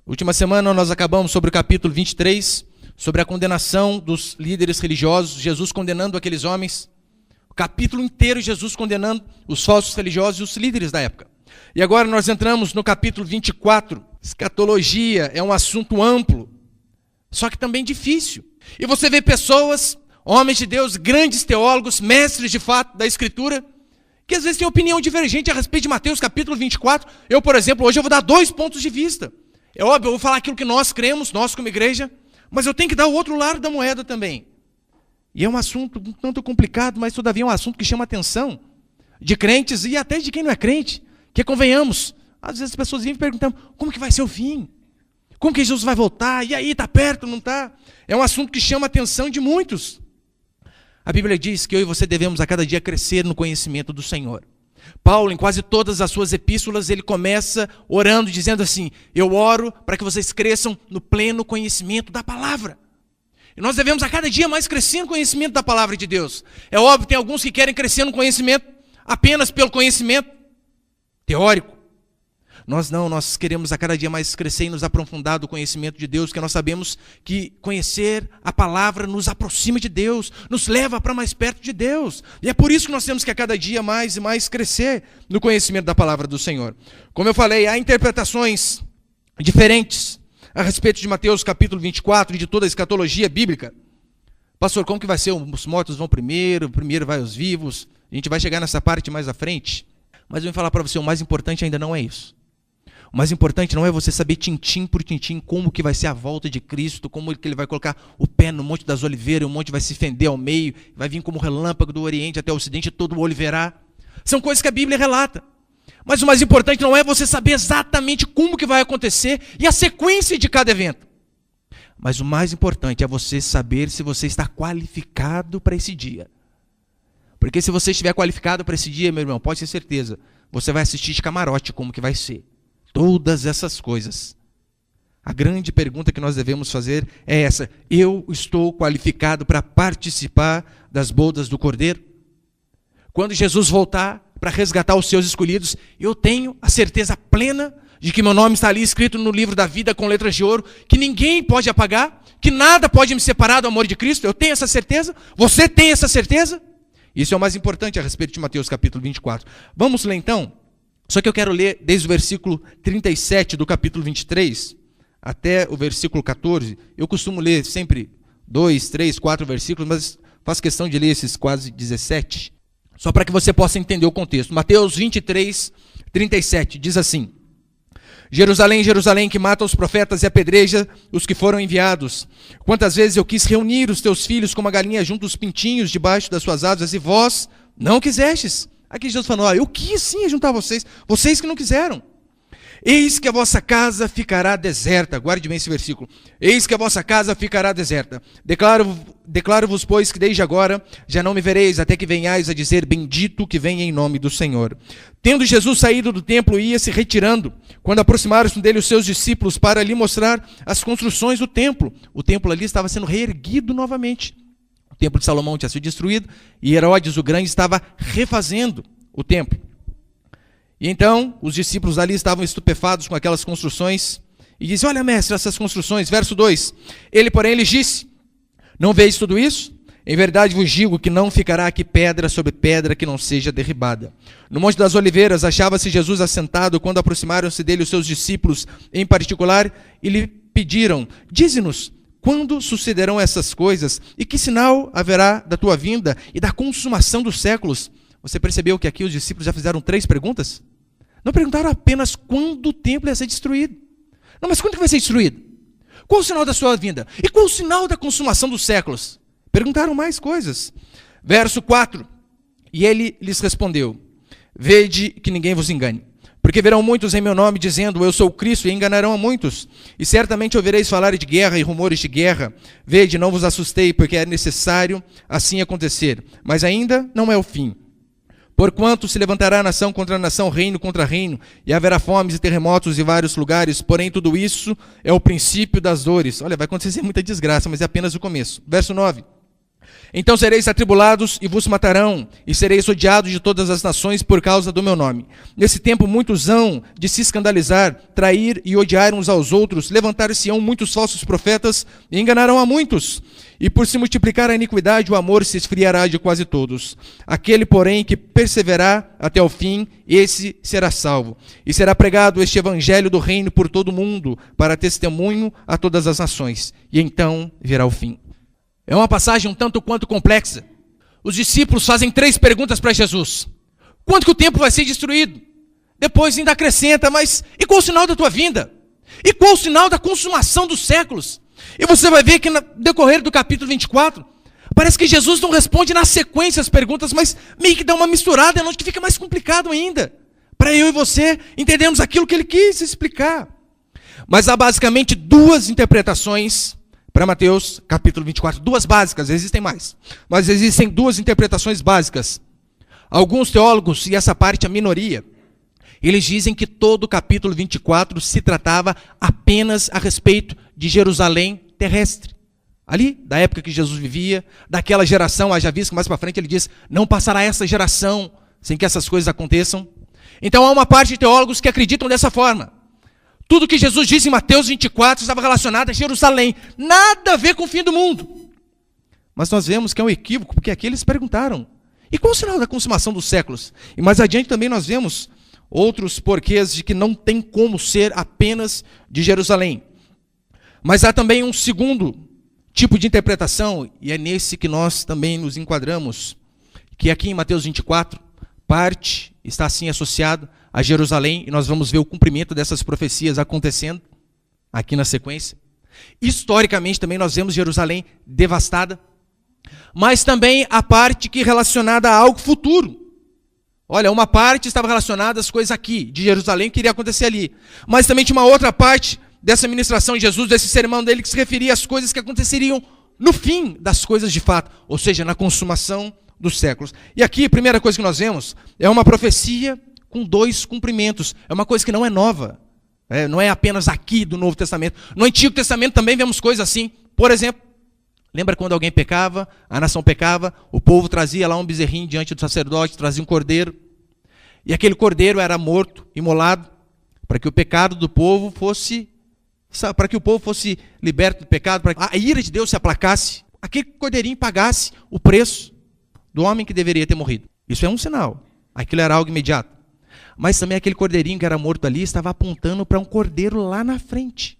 Última semana nós acabamos sobre o capítulo 23, sobre a condenação dos líderes religiosos, Jesus condenando aqueles homens. O capítulo inteiro Jesus condenando os falsos religiosos e os líderes da época. E agora nós entramos no capítulo 24. Escatologia é um assunto amplo, só que também difícil. E você vê pessoas, homens de Deus, grandes teólogos, mestres de fato da Escritura, que às vezes têm opinião divergente a respeito de Mateus capítulo 24. Eu, por exemplo, hoje eu vou dar 2 pontos de vista. É óbvio, eu vou falar aquilo que nós cremos, nós como igreja, mas eu tenho que dar o outro lado da moeda também. E é um assunto um tanto complicado, mas todavia é um assunto que chama a atenção de crentes e até de quem não é crente. Que convenhamos, às vezes as pessoas vêm perguntando, como que vai ser o fim? Como que Jesus vai voltar? E aí, está perto, não está? É um assunto que chama a atenção de muitos. A Bíblia diz que eu e você devemos a cada dia crescer no conhecimento do Senhor. Paulo, em quase todas as suas epístolas, ele começa orando, dizendo assim, eu oro para que vocês cresçam no pleno conhecimento da palavra. E nós devemos a cada dia mais crescer no conhecimento da palavra de Deus. É óbvio, tem alguns que querem crescer no conhecimento apenas pelo conhecimento teórico. Nós não, nós queremos a cada dia mais crescer e nos aprofundar do conhecimento de Deus, porque nós sabemos que conhecer a palavra nos aproxima de Deus, nos leva para mais perto de Deus. E é por isso que nós temos que a cada dia mais e mais crescer no conhecimento da palavra do Senhor. Como eu falei, há interpretações diferentes a respeito de Mateus capítulo 24 e de toda a escatologia bíblica. Pastor, como que vai ser? Os mortos vão primeiro vai os vivos. A gente vai chegar nessa parte mais à frente. Mas eu vou falar para você, o mais importante ainda não é isso. O mais importante não é você saber tintim por tintim como que vai ser a volta de Cristo, como que ele vai colocar o pé no Monte das Oliveiras, o monte vai se fender ao meio, vai vir como relâmpago do Oriente até o Ocidente, todo o olho verá. São coisas que a Bíblia relata. Mas o mais importante não é você saber exatamente como que vai acontecer e a sequência de cada evento. Mas o mais importante é você saber se você está qualificado para esse dia. Porque se você estiver qualificado para esse dia, meu irmão, pode ter certeza, você vai assistir de camarote como que vai ser. Todas essas coisas. A grande pergunta que nós devemos fazer é essa: eu estou qualificado para participar das bodas do Cordeiro? Quando Jesus voltar para resgatar os seus escolhidos, eu tenho a certeza plena de que meu nome está ali escrito no livro da vida com letras de ouro, que ninguém pode apagar, que nada pode me separar do amor de Cristo. Eu tenho essa certeza? Você tem essa certeza? Isso é o mais importante a respeito de Mateus capítulo 24. Vamos ler então? Só que eu quero ler desde o versículo 37 do capítulo 23 até o versículo 14. Eu costumo ler sempre 2, 3, 4 versículos, mas faço questão de ler esses quase 17, só para que você possa entender o contexto. Mateus 23, 37 diz assim: Jerusalém, Jerusalém, que mata os profetas e apedreja os que foram enviados. Quantas vezes eu quis reunir os teus filhos como a galinha junto os pintinhos debaixo das suas asas, e vós não quisestes. Aqui Jesus falou, eu quis sim juntar vocês, vocês que não quiseram. Eis que a vossa casa ficará deserta. Guarde bem esse versículo. Eis que a vossa casa ficará deserta. Declaro-vos, pois, que desde agora já não me vereis, até que venhais a dizer, bendito que vem em nome do Senhor. Tendo Jesus saído do templo, ia se retirando, quando aproximaram-se dele os seus discípulos para lhe mostrar as construções do templo. O templo ali estava sendo reerguido novamente. O templo de Salomão tinha sido destruído, e Herodes o Grande estava refazendo o templo. E então, os discípulos ali estavam estupefatos com aquelas construções, e dizem, olha mestre, essas construções, verso 2, ele porém lhes disse, não veis tudo isso? Em verdade vos digo que não ficará aqui pedra sobre pedra que não seja derribada. No Monte das Oliveiras achava-se Jesus assentado, quando aproximaram-se dele os seus discípulos em particular, e lhe pediram, dize-nos, quando sucederão essas coisas, e que sinal haverá da tua vinda e da consumação dos séculos? Você percebeu que aqui os discípulos já fizeram 3 perguntas? Não perguntaram apenas quando o templo ia ser destruído. Não, mas quando que vai ser destruído? Qual o sinal da sua vinda? E qual o sinal da consumação dos séculos? Perguntaram mais coisas. Verso 4. E ele lhes respondeu, vede que ninguém vos engane. Porque verão muitos em meu nome dizendo, eu sou o Cristo, e enganarão a muitos. E certamente ouvireis falar de guerra e rumores de guerra. Vede, não vos assustei, porque é necessário assim acontecer. Mas ainda não é o fim. Porquanto se levantará nação contra nação, reino contra reino, e haverá fomes e terremotos em vários lugares, porém tudo isso é o princípio das dores. Olha, vai acontecer muita desgraça, mas é apenas o começo. Verso 9. Então sereis atribulados e vos matarão, e sereis odiados de todas as nações por causa do meu nome. Nesse tempo muitos hão de se escandalizar, trair e odiar uns aos outros, levantar-se-ão muitos falsos profetas e enganarão a muitos. E por se multiplicar a iniquidade, o amor se esfriará de quase todos. Aquele, porém, que perseverar até o fim, esse será salvo. E será pregado este evangelho do reino por todo o mundo, para testemunho a todas as nações. E então virá o fim. É uma passagem um tanto quanto complexa. Os discípulos fazem 3 perguntas para Jesus. Quando que o templo vai ser destruído? Depois ainda acrescenta, mas e qual o sinal da tua vinda? E qual o sinal da consumação dos séculos? E você vai ver que no decorrer do capítulo 24, parece que Jesus não responde na sequência as perguntas, mas meio que dá uma misturada, onde que fica mais complicado ainda. Para eu e você entendermos aquilo que ele quis explicar. Mas há basicamente 2 interpretações para Mateus capítulo 24, 2 básicas, existem mais, mas existem 2 interpretações básicas. Alguns teólogos, e essa parte é a minoria, eles dizem que todo o capítulo 24 se tratava apenas a respeito de Jerusalém terrestre. Ali, da época que Jesus vivia, daquela geração, haja visto que mais para frente ele diz, não passará essa geração sem que essas coisas aconteçam. Então há uma parte de teólogos que acreditam dessa forma. Tudo que Jesus diz em Mateus 24 estava relacionado a Jerusalém. Nada a ver com o fim do mundo. Mas nós vemos que é um equívoco, porque aqui eles perguntaram, e qual o sinal da consumação dos séculos? E mais adiante também nós vemos outros porquês de que não tem como ser apenas de Jerusalém. Mas há também um segundo tipo de interpretação, e é nesse que nós também nos enquadramos, que aqui em Mateus 24, parte está assim associado a Jerusalém, e nós vamos ver o cumprimento dessas profecias acontecendo aqui na sequência. Historicamente também nós vemos Jerusalém devastada, mas também a parte que é relacionada a algo futuro. Olha, uma parte estava relacionada às coisas aqui, de Jerusalém, que iria acontecer ali. Mas também tinha uma outra parte dessa ministração de Jesus, desse sermão dele, que se referia às coisas que aconteceriam no fim das coisas de fato, ou seja, na consumação dos séculos. E aqui a primeira coisa que nós vemos é uma profecia com 2 cumprimentos. É uma coisa que não é nova. Não é apenas aqui do Novo Testamento. No Antigo Testamento também vemos coisas assim. Por exemplo, lembra quando alguém pecava, a nação pecava, o povo trazia lá um bezerrinho diante do sacerdote, trazia um cordeiro. E aquele cordeiro era morto, imolado, para que o pecado do povo fosse, para que o povo fosse liberto do pecado, para que a ira de Deus se aplacasse, aquele cordeirinho pagasse o preço do homem que deveria ter morrido. Isso é um sinal. Aquilo era algo imediato. Mas também aquele cordeirinho que era morto ali estava apontando para um cordeiro lá na frente.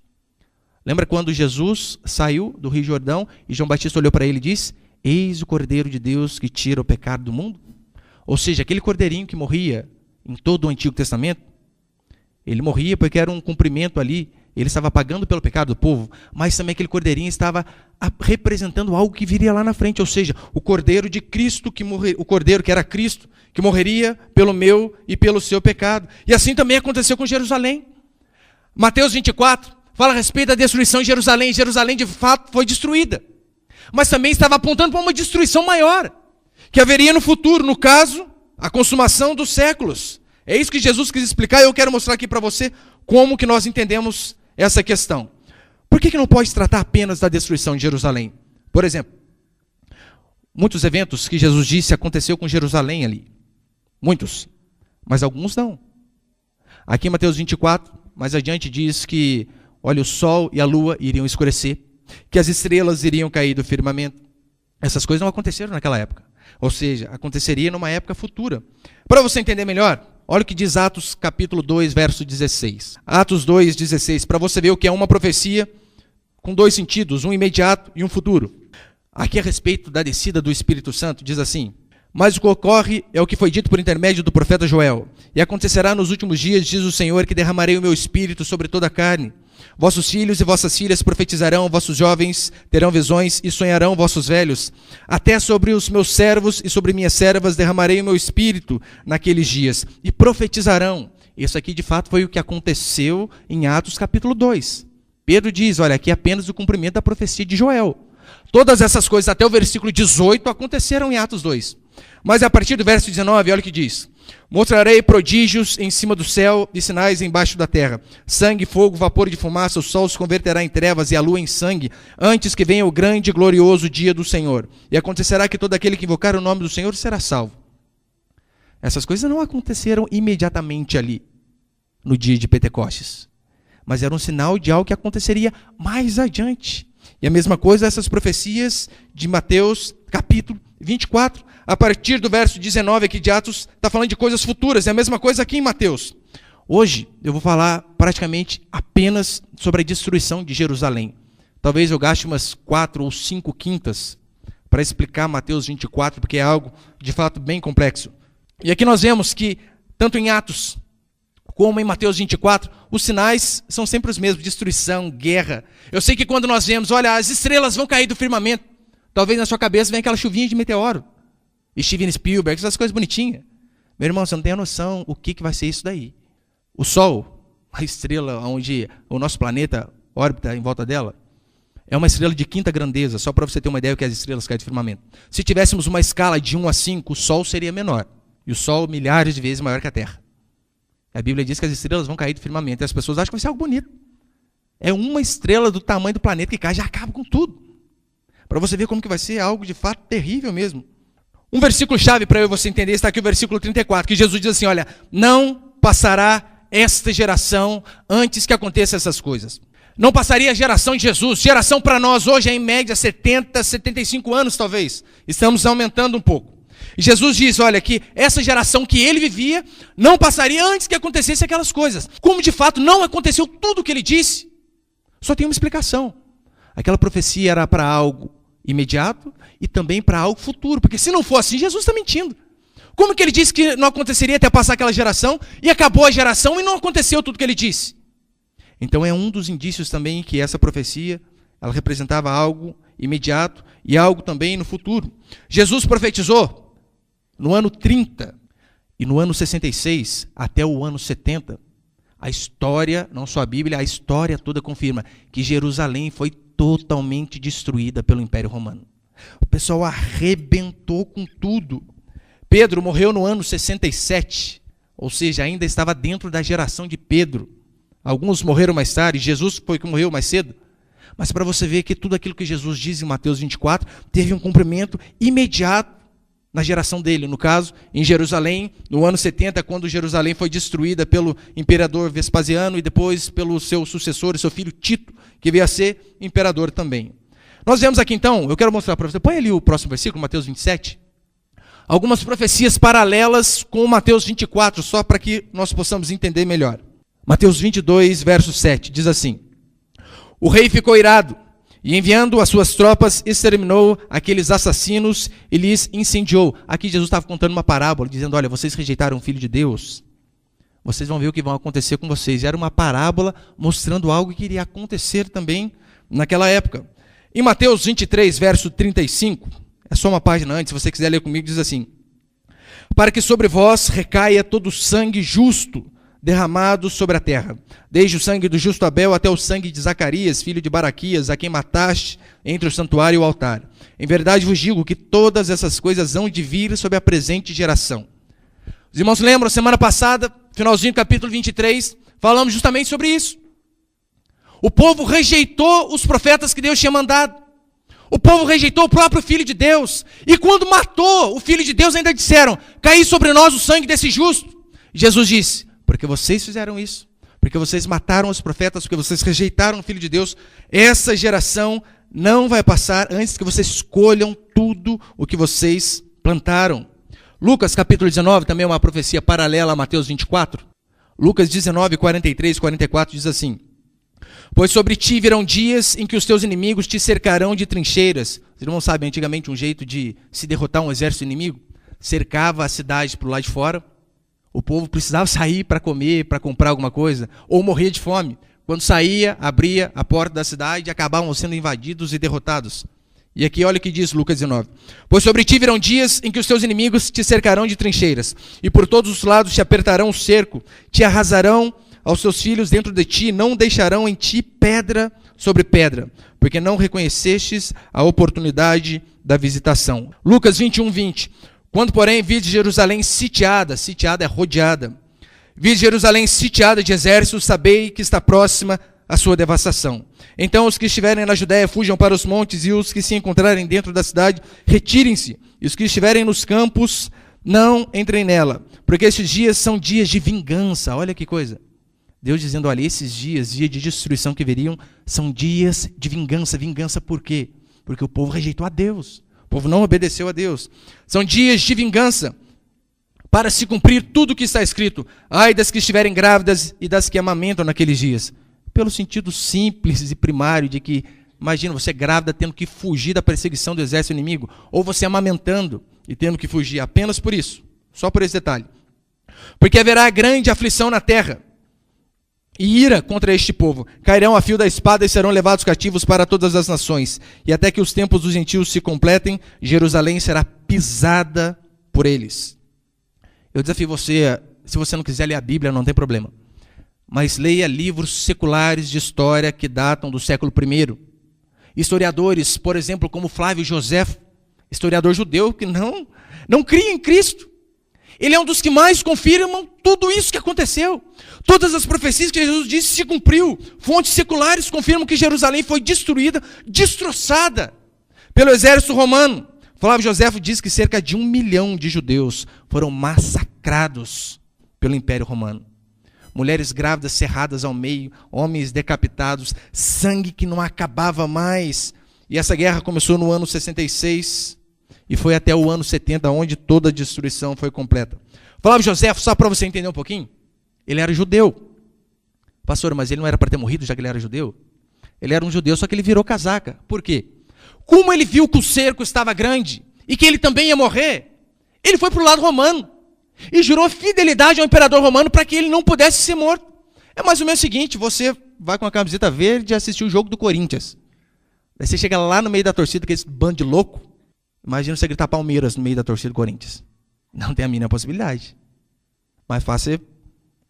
Lembra quando Jesus saiu do Rio Jordão e João Batista olhou para ele e disse, eis o cordeiro de Deus que tira o pecado do mundo? Ou seja, aquele cordeirinho que morria em todo o Antigo Testamento, ele morria porque era um cumprimento ali, ele estava pagando pelo pecado do povo, mas também aquele cordeirinho estava representando algo que viria lá na frente, ou seja, o cordeiro de Cristo, o cordeiro que era Cristo, que morreria pelo meu e pelo seu pecado. E assim também aconteceu com Jerusalém. Mateus 24 fala a respeito da destruição de Jerusalém. Jerusalém de fato foi destruída, mas também estava apontando para uma destruição maior, que haveria no futuro, no caso, a consumação dos séculos. É isso que Jesus quis explicar e eu quero mostrar aqui para você como que nós entendemos essa questão. Por que não pode se tratar apenas da destruição de Jerusalém? Por exemplo, muitos eventos que Jesus disse aconteceu com Jerusalém ali. Muitos, mas alguns não. Aqui em Mateus 24, mais adiante diz que, olha, o sol e a lua iriam escurecer, que as estrelas iriam cair do firmamento. Essas coisas não aconteceram naquela época. Ou seja, aconteceria numa época futura. Para você entender melhor, olha o que diz Atos capítulo 2, verso 16. Atos 2, 16, para você ver o que é uma profecia com 2 sentidos, um imediato e um futuro. Aqui a respeito da descida do Espírito Santo, diz assim, mas o que ocorre é o que foi dito por intermédio do profeta Joel. E acontecerá nos últimos dias, diz o Senhor, que derramarei o meu Espírito sobre toda a carne. Vossos filhos e vossas filhas profetizarão, vossos jovens terão visões e sonharão vossos velhos. Até sobre os meus servos e sobre minhas servas derramarei o meu Espírito naqueles dias. E profetizarão. Isso aqui de fato foi o que aconteceu em Atos capítulo 2. Pedro diz, olha, aqui é apenas o cumprimento da profecia de Joel. Todas essas coisas até o versículo 18 aconteceram em Atos 2. Mas a partir do verso 19, olha o que diz. Mostrarei prodígios em cima do céu e sinais embaixo da terra. Sangue, fogo, vapor de fumaça, o sol se converterá em trevas e a lua em sangue, antes que venha o grande e glorioso dia do Senhor. E acontecerá que todo aquele que invocar o nome do Senhor será salvo. Essas coisas não aconteceram imediatamente ali, no dia de Pentecostes, mas era um sinal de algo que aconteceria mais adiante. E a mesma coisa essas profecias de Mateus, capítulo 24, a partir do verso 19 aqui de Atos, está falando de coisas futuras. É a mesma coisa aqui em Mateus. Hoje eu vou falar praticamente apenas sobre a destruição de Jerusalém. Talvez eu gaste umas 4 ou 5 quintas para explicar Mateus 24, porque é algo de fato bem complexo. E aqui nós vemos que, tanto em Atos como em Mateus 24, os sinais são sempre os mesmos: destruição, guerra. Eu sei que quando nós vemos, olha, as estrelas vão cair do firmamento, talvez na sua cabeça venha aquela chuvinha de meteoro. Steven Spielberg, essas coisas bonitinhas. Meu irmão, você não tem a noção o que vai ser isso daí. O Sol, a estrela onde o nosso planeta orbita em volta dela, é uma estrela de quinta grandeza, só para você ter uma ideia do que as estrelas caem do firmamento. Se tivéssemos uma escala de 1 a 5, o Sol seria menor. E o Sol milhares de vezes maior que a Terra. A Bíblia diz que as estrelas vão cair do firmamento. E as pessoas acham que vai ser algo bonito. É uma estrela do tamanho do planeta que cai, já acaba com tudo. Para você ver como que vai ser algo de fato terrível mesmo. Um versículo chave para eu e você entender está aqui, o versículo 34, que Jesus diz assim, olha, não passará esta geração antes que aconteçam essas coisas. Não passaria a geração de Jesus. Geração para nós hoje é em média 70, 75 anos talvez. Estamos aumentando um pouco. E Jesus diz, olha, que essa geração que ele vivia não passaria antes que acontecessem aquelas coisas. Como de fato não aconteceu tudo o que ele disse, só tem uma explicação. Aquela profecia era para algo imediato e também para algo futuro. Porque se não for assim, Jesus está mentindo. Como que ele disse que não aconteceria até passar aquela geração e acabou a geração e não aconteceu tudo o que ele disse? Então é um dos indícios também que essa profecia, ela representava algo imediato e algo também no futuro. Jesus profetizou no ano 30 e no ano 66 até o ano 70. A história, não só a Bíblia, a história toda confirma que Jerusalém foi totalmente destruída pelo Império Romano. O pessoal arrebentou com tudo. Pedro morreu no ano 67, ou seja, ainda estava dentro da geração de Pedro. Alguns morreram mais tarde, Jesus foi que morreu mais cedo. Mas para você ver que tudo aquilo que Jesus diz em Mateus 24 teve um cumprimento imediato na geração dele. No caso, em Jerusalém, no ano 70, quando Jerusalém foi destruída pelo imperador Vespasiano e depois pelo seu sucessor, seu filho Tito, que veio a ser imperador também. Nós vemos aqui então, eu quero mostrar para você, põe ali o próximo versículo, Mateus 27, algumas profecias paralelas com Mateus 24, só para que nós possamos entender melhor. Mateus 22, verso 7, diz assim: o rei ficou irado, e enviando as suas tropas, exterminou aqueles assassinos e lhes incendiou. Aqui Jesus estava contando uma parábola, dizendo, olha, vocês rejeitaram o Filho de Deus, vocês vão ver o que vai acontecer com vocês. E era uma parábola mostrando algo que iria acontecer também naquela época. Em Mateus 23, verso 35, é só uma página antes, se você quiser ler comigo, diz assim: para que sobre vós recaia todo o sangue justo derramado sobre a terra, desde o sangue do justo Abel até o sangue de Zacarias, filho de Baraquias, a quem mataste entre o santuário e o altar. Em verdade vos digo que todas essas coisas hão de vir sobre a presente geração. Os irmãos lembram, semana passada, finalzinho do capítulo 23, falamos justamente sobre isso. O povo rejeitou os profetas que Deus tinha mandado. O povo rejeitou o próprio Filho de Deus. E quando matou o Filho de Deus, ainda disseram, caí sobre nós o sangue desse justo. Jesus disse, porque vocês fizeram isso, porque vocês mataram os profetas, porque vocês rejeitaram o Filho de Deus, essa geração não vai passar antes que vocês escolham tudo o que vocês plantaram. Lucas capítulo 19, também é uma profecia paralela a Mateus 24. Lucas 19, 43, 44 diz assim: pois sobre ti virão dias em que os teus inimigos te cercarão de trincheiras. Os irmãos sabem, antigamente um jeito de se derrotar um exército inimigo, cercava a cidade para o lado de fora. O povo precisava sair para comer, para comprar alguma coisa, ou morrer de fome. Quando saía, abria a porta da cidade e acabavam sendo invadidos e derrotados. E aqui olha o que diz Lucas 19. Pois sobre ti virão dias em que os teus inimigos te cercarão de trincheiras, e por todos os lados te apertarão o cerco, te arrasarão aos teus filhos dentro de ti, não deixarão em ti pedra sobre pedra, porque não reconhecestes a oportunidade da visitação. Lucas 21, 20. Quando, porém, vide Jerusalém sitiada é rodeada, vide Jerusalém sitiada de exércitos, sabei que está próxima a sua devastação. Então os que estiverem na Judéia fujam para os montes, e os que se encontrarem dentro da cidade, retirem-se. E os que estiverem nos campos, não entrem nela, porque estes dias são dias de vingança. Olha que coisa. Deus dizendo, olha, esses dias de destruição que viriam, são dias de vingança. Vingança por quê? Porque o povo rejeitou a Deus. O povo não obedeceu a Deus. São dias de vingança, para se cumprir tudo o que está escrito. Ai das que estiverem grávidas e das que amamentam naqueles dias. Pelo sentido simples e primário de que, imagina, você grávida tendo que fugir da perseguição do exército inimigo, ou você amamentando e tendo que fugir, apenas por isso, só por esse detalhe. Porque haverá grande aflição na terra, e ira contra este povo. Cairão a fio da espada e serão levados cativos para todas as nações. E até que os tempos dos gentios se completem, Jerusalém será pisada por eles. Eu desafio você, se você não quiser ler a Bíblia, não tem problema. Mas leia livros seculares de história que datam do século I. Historiadores, por exemplo, como Flávio Josefo, historiador judeu que não cria em Cristo. Ele é um dos que mais confirmam tudo isso que aconteceu. Todas as profecias que Jesus disse se cumpriu. Fontes seculares confirmam que Jerusalém foi destruída, destroçada pelo exército romano. Flávio Josefo diz que cerca de 1 milhão de judeus foram massacrados pelo Império Romano. Mulheres grávidas cerradas ao meio, homens decapitados, sangue que não acabava mais. E essa guerra começou no ano 66 e foi até o ano 70, onde toda a destruição foi completa. Flávio Josefo, só para você entender um pouquinho, ele era judeu. Pastor, mas ele não era para ter morrido já que ele era judeu? Ele era um judeu, só que ele virou casaca. Por quê? Como ele viu que o cerco estava grande e que ele também ia morrer, ele foi para o lado romano e jurou fidelidade ao imperador romano para que ele não pudesse ser morto. É mais ou menos o seguinte, você vai com a camiseta verde e assistir o jogo do Corinthians. Aí você chega lá no meio da torcida, aquele bando de louco. Imagina você gritar Palmeiras no meio da torcida do Corinthians. Não tem a mínima possibilidade. Mais fácil você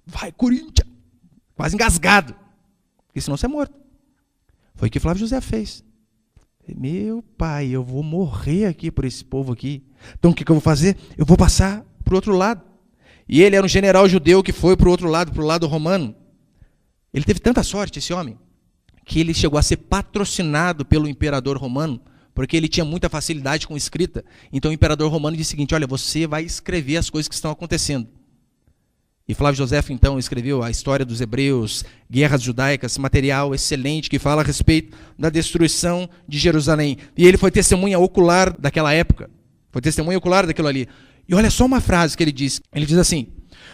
vai Corinthians, quase engasgado, porque senão você é morto. Foi o que Flávio José fez. Meu pai, eu vou morrer aqui por esse povo aqui. Então o que eu vou fazer? Eu vou passar para o outro lado. E ele era um general judeu que foi para o outro lado, para o lado romano. Ele teve tanta sorte, esse homem, que ele chegou a ser patrocinado pelo imperador romano, porque ele tinha muita facilidade com escrita. Então o imperador romano disse o seguinte, olha, você vai escrever as coisas que estão acontecendo. E Flávio Josefo, então, escreveu a história dos hebreus, guerras judaicas, material excelente que fala a respeito da destruição de Jerusalém. E ele foi testemunha ocular daquela época, foi testemunha ocular daquilo ali. E olha só uma frase que ele diz assim,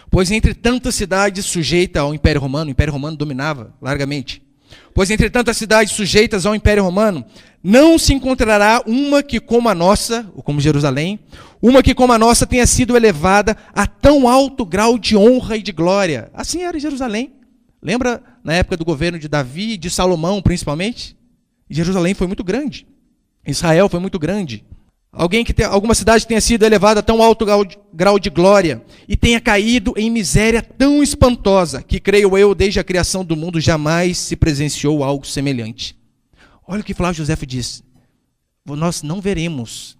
pois entre tantas cidades sujeitas ao Império Romano, o Império Romano dominava largamente, pois entre tantas cidades sujeitas ao Império Romano, não se encontrará uma que como a nossa, ou como Jerusalém, uma que como a nossa tenha sido elevada a tão alto grau de honra e de glória. Assim era Jerusalém. Lembra na época do governo de Davi e de Salomão, principalmente? Jerusalém foi muito grande. Israel foi muito grande. Alguma cidade tenha sido elevada a tão alto grau de glória e tenha caído em miséria tão espantosa que, creio eu, desde a criação do mundo jamais se presenciou algo semelhante. Olha o que Flávio Josefo diz. Nós não veremos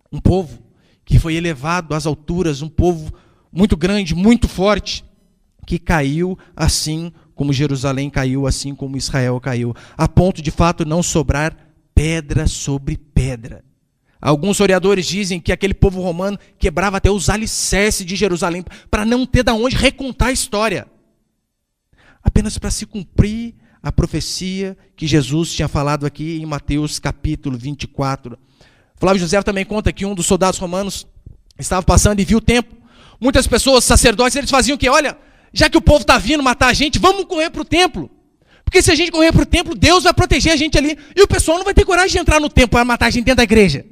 um povo que foi elevado às alturas, um povo muito grande, muito forte, que caiu assim como Jerusalém caiu, assim como Israel caiu, a ponto de fato não sobrar pedra sobre pedra. Alguns historiadores dizem que aquele povo romano quebrava até os alicerces de Jerusalém para não ter de onde recontar a história. Apenas para se cumprir a profecia que Jesus tinha falado aqui em Mateus capítulo 24. Flávio José também conta que um dos soldados romanos estava passando e viu o templo. Muitas pessoas, sacerdotes, eles faziam o quê? Olha, já que o povo está vindo matar a gente, vamos correr para o templo. Porque se a gente correr para o templo, Deus vai proteger a gente ali. E o pessoal não vai ter coragem de entrar no templo para matar a gente dentro da igreja.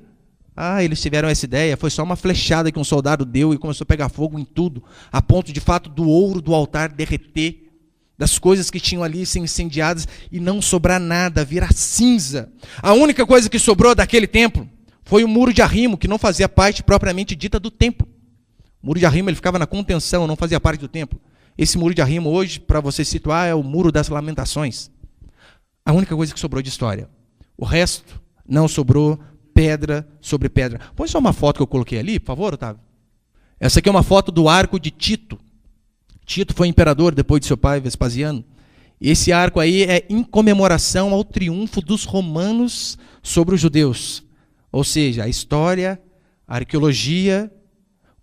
Eles tiveram essa ideia, foi só uma flechada que um soldado deu e começou a pegar fogo em tudo, a ponto de fato do ouro do altar derreter, das coisas que tinham ali ser incendiadas e não sobrar nada, virar cinza. A única coisa que sobrou daquele templo foi o muro de arrimo, que não fazia parte propriamente dita do templo. O muro de arrimo ele ficava na contenção, não fazia parte do templo. Esse muro de arrimo hoje, para você situar, é o muro das lamentações. A única coisa que sobrou de história. O resto não sobrou pedra sobre pedra. Põe só uma foto que eu coloquei ali, por favor, Otávio. Essa aqui é uma foto do arco de Tito. Tito foi imperador depois de seu pai, Vespasiano. Esse arco aí é em comemoração ao triunfo dos romanos sobre os judeus. Ou seja, a história, a arqueologia,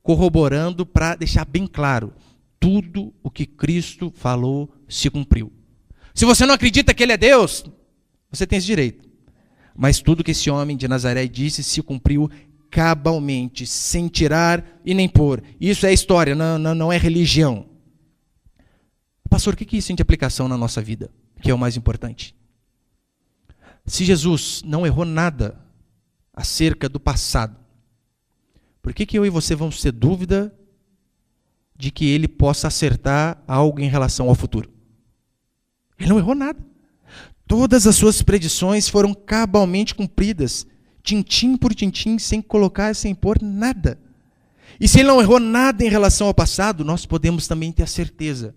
corroborando para deixar bem claro, tudo o que Cristo falou se cumpriu. Se você não acredita que ele é Deus, você tem esse direito. Mas tudo que esse homem de Nazaré disse se cumpriu cabalmente, sem tirar e nem pôr. Isso é história, não é religião. Pastor, o que isso tem de aplicação na nossa vida? Que é o mais importante. Se Jesus não errou nada acerca do passado, por que eu e você vamos ter dúvida de que ele possa acertar algo em relação ao futuro? Ele não errou nada. Todas as suas predições foram cabalmente cumpridas, tintim por tintim, sem colocar, sem pôr nada. E se ele não errou nada em relação ao passado, nós podemos também ter a certeza,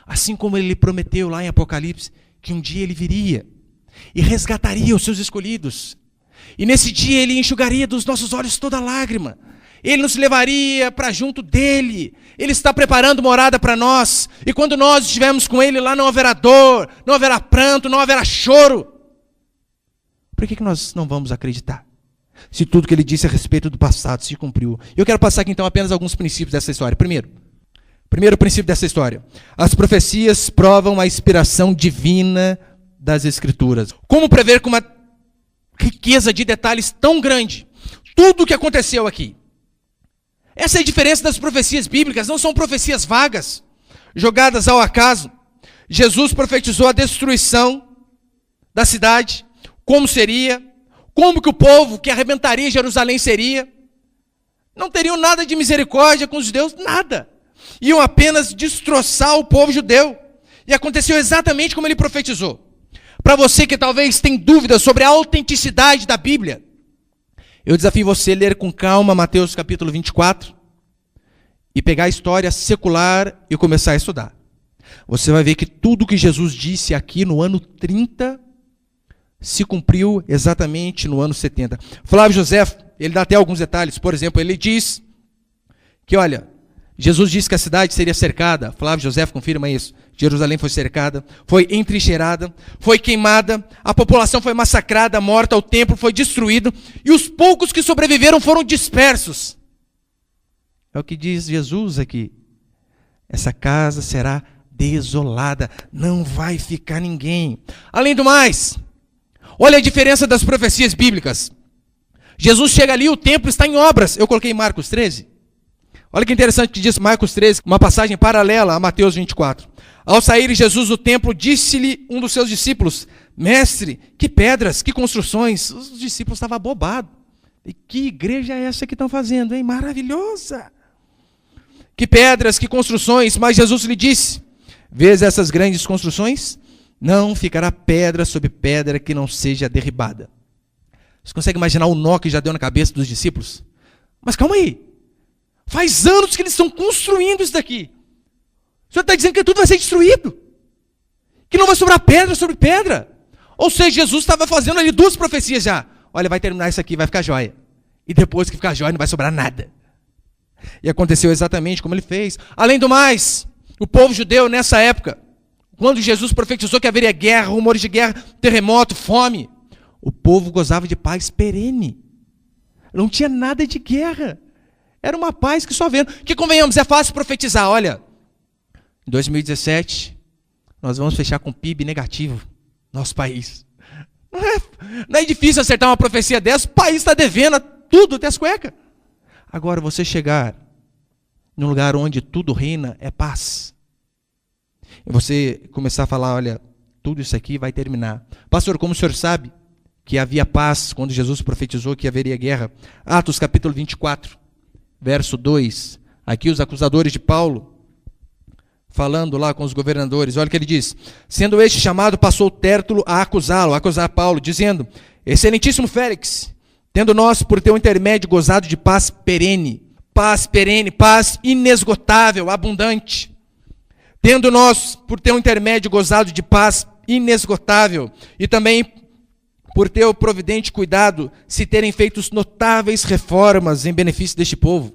assim como ele prometeu lá em Apocalipse, que um dia ele viria e resgataria os seus escolhidos. E nesse dia ele enxugaria dos nossos olhos toda lágrima. Ele nos levaria para junto dele. Ele está preparando morada para nós. E quando nós estivermos com ele lá, não haverá dor, não haverá pranto, não haverá choro. Por que nós não vamos acreditar? Se tudo que ele disse a respeito do passado se cumpriu. Eu quero passar aqui então apenas alguns princípios dessa história. Primeiro princípio dessa história. As profecias provam a inspiração divina das Escrituras. Como prever com uma riqueza de detalhes tão grande tudo o que aconteceu aqui? Essa é a diferença das profecias bíblicas, não são profecias vagas, jogadas ao acaso. Jesus profetizou a destruição da cidade, como seria, como que o povo que arrebentaria Jerusalém seria. Não teriam nada de misericórdia com os judeus, nada. Iam apenas destroçar o povo judeu. E aconteceu exatamente como ele profetizou. Para você que talvez tem dúvidas sobre a autenticidade da Bíblia, eu desafio você a ler com calma Mateus capítulo 24 e pegar a história secular e começar a estudar. Você vai ver que tudo que Jesus disse aqui no ano 30 se cumpriu exatamente no ano 70. Flávio José, ele dá até alguns detalhes. Por exemplo, ele diz que, olha, Jesus disse que a cidade seria cercada. Flávio José confirma isso. Jerusalém foi cercada, foi entrincheirada, foi queimada, a população foi massacrada, morta, o templo foi destruído, e os poucos que sobreviveram foram dispersos. É o que diz Jesus aqui. Essa casa será desolada, não vai ficar ninguém. Além do mais, olha a diferença das profecias bíblicas. Jesus chega ali, o templo está em obras. Eu coloquei Marcos 13. Olha que interessante que diz Marcos 13, uma passagem paralela a Mateus 24. Ao sair Jesus do templo, disse-lhe um dos seus discípulos: Mestre, que pedras, que construções. Os discípulos estavam abobados. E que igreja é essa que estão fazendo, hein? Maravilhosa! Que pedras, que construções. Mas Jesus lhe disse: Vês essas grandes construções? Não ficará pedra sobre pedra que não seja derribada. Você consegue imaginar o nó que já deu na cabeça dos discípulos? Mas calma aí. Faz anos que eles estão construindo isso daqui. O Senhor está dizendo que tudo vai ser destruído. Que não vai sobrar pedra sobre pedra. Ou seja, Jesus estava fazendo ali duas profecias já. Olha, vai terminar isso aqui, vai ficar jóia. E depois que ficar jóia, não vai sobrar nada. E aconteceu exatamente como ele fez. Além do mais, o povo judeu nessa época, quando Jesus profetizou que haveria guerra, rumores de guerra, terremoto, fome, o povo gozava de paz perene. Não tinha nada de guerra. Era uma paz que só vendo. Que convenhamos, é fácil profetizar. Olha, em 2017, nós vamos fechar com PIB negativo, nosso país. Não é difícil acertar uma profecia dessa, o país está devendo tudo, até as cuecas. Agora, você chegar num lugar onde tudo reina, é paz. E você começar a falar, olha, tudo isso aqui vai terminar. Pastor, como o senhor sabe que havia paz quando Jesus profetizou que haveria guerra? Atos capítulo 24. Verso 2, aqui os acusadores de Paulo, falando lá com os governadores, olha o que ele diz: sendo este chamado, passou Tértulo a acusá-lo, a acusar Paulo, dizendo: Excelentíssimo Félix, tendo nós por teu intermédio gozado de paz perene, paz inesgotável, abundante, tendo nós por teu intermédio gozado de paz inesgotável, e também por ter o providente cuidado se terem feito notáveis reformas em benefício deste povo.